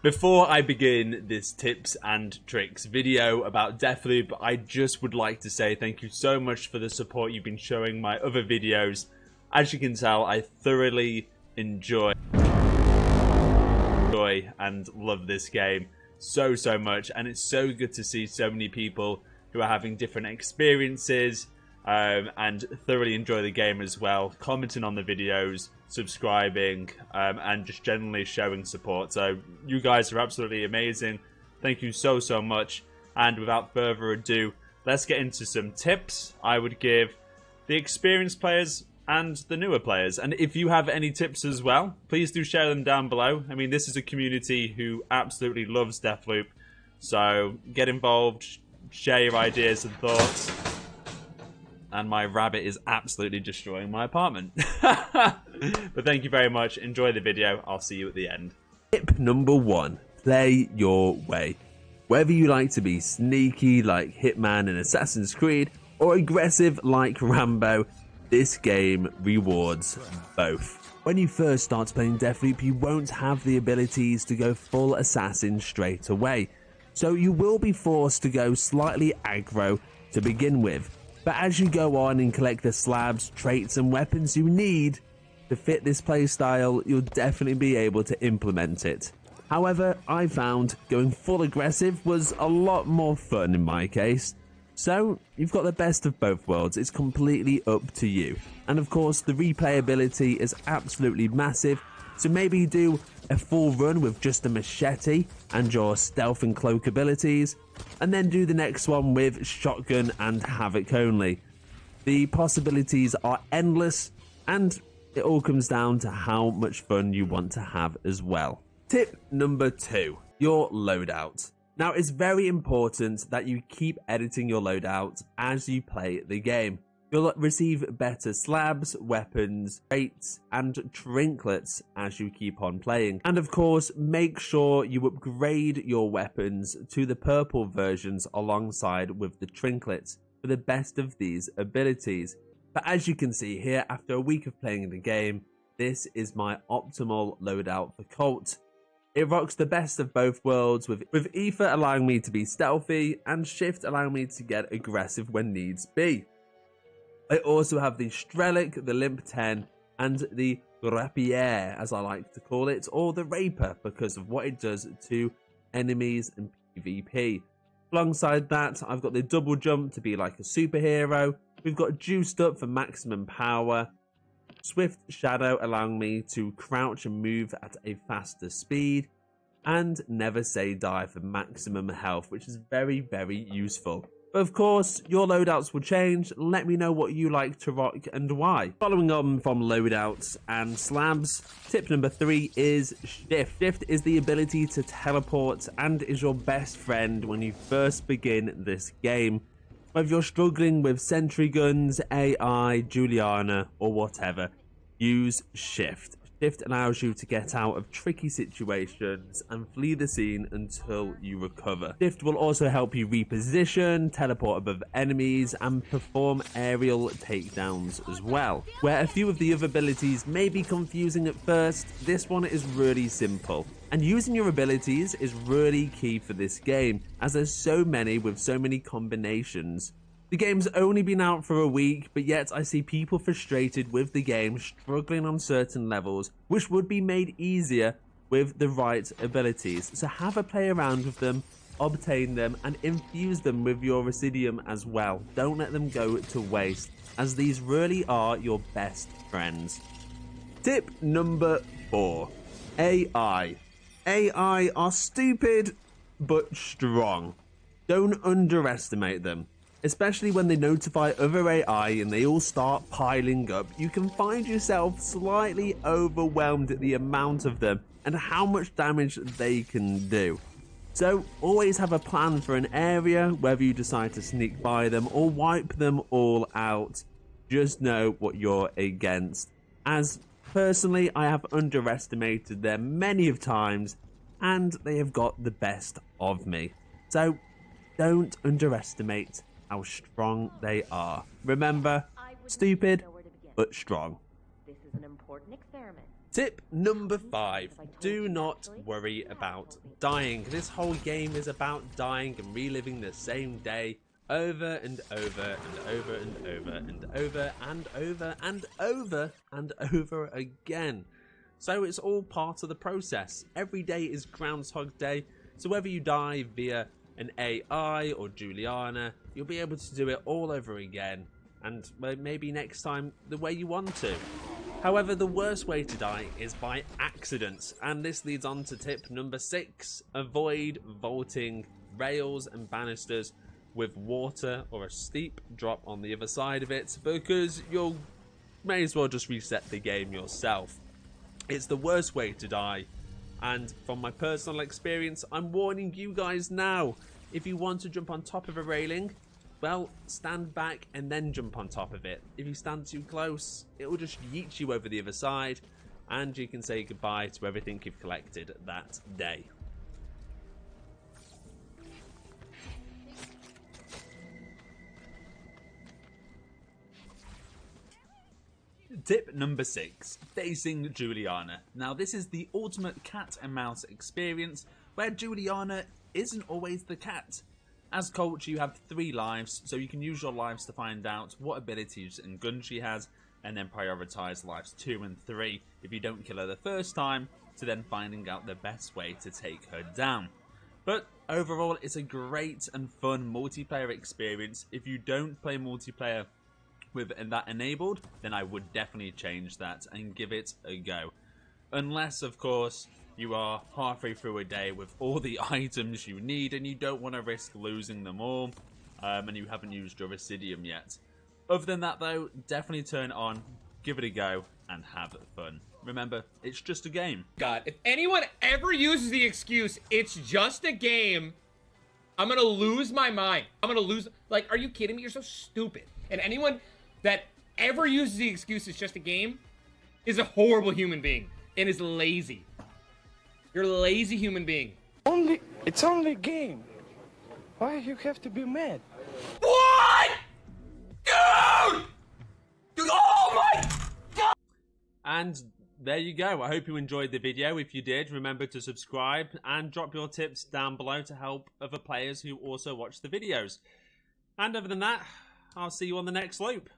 Before I begin this tips and tricks video about Deathloop, I just would like to say thank you so much for the support you've been showing my other videos. As you can tell, I thoroughly enjoy and love this game so much, and it's so good to see so many people who are having different experiences and thoroughly enjoy the game as well, commenting on the videos, subscribing, and just generally showing support. So you guys are absolutely amazing. Thank you so much. And without further ado, let's get into some tips I would give the experienced players and the newer players. And if you have any tips as well, please do share them down below. I mean, this is a community who absolutely loves Deathloop, so get involved, share your ideas and thoughts. And my rabbit is absolutely destroying my apartment. But thank you very much. Enjoy the video. I'll see you at the end. Tip number 1, play your way. Whether you like to be sneaky like Hitman in Assassin's Creed or aggressive like Rambo, this game rewards both. When you first start playing Deathloop, you won't have the abilities to go full assassin straight away. So you will be forced to go slightly aggro to begin with. But as you go on and collect the slabs, traits and weapons you need to fit this playstyle, you'll definitely be able to implement it. However, I found going full aggressive was a lot more fun in my case. So you've got the best of both worlds. It's completely up to you. And of course, the replayability is absolutely massive. So maybe do a full run with just a machete and your stealth and cloak abilities, and then do the next one with shotgun and havoc only. The possibilities are endless, and it all comes down to how much fun you want to have as well. Tip number 2, your loadout. Now, it's very important that you keep editing your loadout as you play the game. You'll receive better slabs, weapons, traits, and trinkets as you keep on playing. And of course, make sure you upgrade your weapons to the purple versions alongside with the trinkets for the best of these abilities. But as you can see here, after a week of playing the game, this is my optimal loadout for Colt. It rocks the best of both worlds, with Ether allowing me to be stealthy and Shift allowing me to get aggressive when needs be. I also have the Strelic, the Limp 10, and the Rapier, as I like to call it, or the Raper, because of what it does to enemies and PvP. Alongside that, I've got the double jump to be like a superhero. We've got Juiced Up for maximum power. Swift Shadow allowing me to crouch and move at a faster speed. And Never Say Die for maximum health, which is very useful. But of course, your loadouts will change. Let me know what you like to rock and why. Following on from loadouts and slabs, tip number 3 is Shift. Shift is the ability to teleport and is your best friend when you first begin this game. Whether you're struggling with sentry guns, AI, Julianna, or whatever, use Shift. Shift allows you to get out of tricky situations and flee the scene until you recover. Shift will also help you reposition, teleport above enemies, and perform aerial takedowns as well. Where a few of the other abilities may be confusing at first, this one is really simple. And using your abilities is really key for this game, as there's so many with so many combinations. The game's only been out for a week, but yet I see people frustrated with the game, struggling on certain levels, which would be made easier with the right abilities. So have a play around with them, obtain them, and infuse them with your Residium as well. Don't let them go to waste, as these really are your best friends. Tip number 4, AI. AI are stupid, but strong. Don't underestimate them. Especially when they notify other AI and they all start piling up, you can find yourself slightly overwhelmed at the amount of them and how much damage they can do. So always have a plan for an area, whether you decide to sneak by them or wipe them all out. Just know what you're against. As personally, I have underestimated them many of times and they have got the best of me. So don't underestimate how strong they are. Remember, stupid but strong. This is an important experiment. Tip number 5, do not worry about dying. This whole game is about dying and reliving the same day over and over and over and over and over and over and over and over again. So it's all part of the process. Every day is Groundhog Day, so whether you die via an AI or Julianna, you'll be able to do it all over again, and maybe next time the way you want to. However, the worst way to die is by accident, and this leads on to tip number 6. Avoid vaulting rails and banisters with water or a steep drop on the other side of it, because you'll may as well just reset the game yourself. It's the worst way to die, and from my personal experience, I'm warning you guys now. If you want to jump on top of a railing, well, stand back and then jump on top of it. If you stand too close, it will just yeet you over the other side, and you can say goodbye to everything you've collected that day. Tip number 6, facing Julianna. Now this is the ultimate cat and mouse experience where Julianna isn't always the cat. As Colt, you have 3 lives, so you can use your lives to find out what abilities and guns she has, and then prioritize lives 2 and 3 if you don't kill her the first time, to then finding out the best way to take her down. But overall, it's a great and fun multiplayer experience. If you don't play multiplayer with that enabled, then I would definitely change that and give it a go. Unless, of course, you are halfway through a day with all the items you need and you don't want to risk losing them all, and you haven't used your Residium yet. Other than that though, definitely turn it on, give it a go, and have fun. Remember, it's just a game. God, if anyone ever uses the excuse, it's just a game, I'm gonna lose my mind. I'm gonna lose, like, are you kidding me? You're so stupid. And anyone that ever uses the excuse it's just a game is a horrible human being and is lazy. You're a lazy human being. It's only a game. Why you have to be mad? What? Dude! Dude, oh my God! And there you go. I hope you enjoyed the video. If you did, remember to subscribe and drop your tips down below to help other players who also watch the videos. And other than that, I'll see you on the next loop.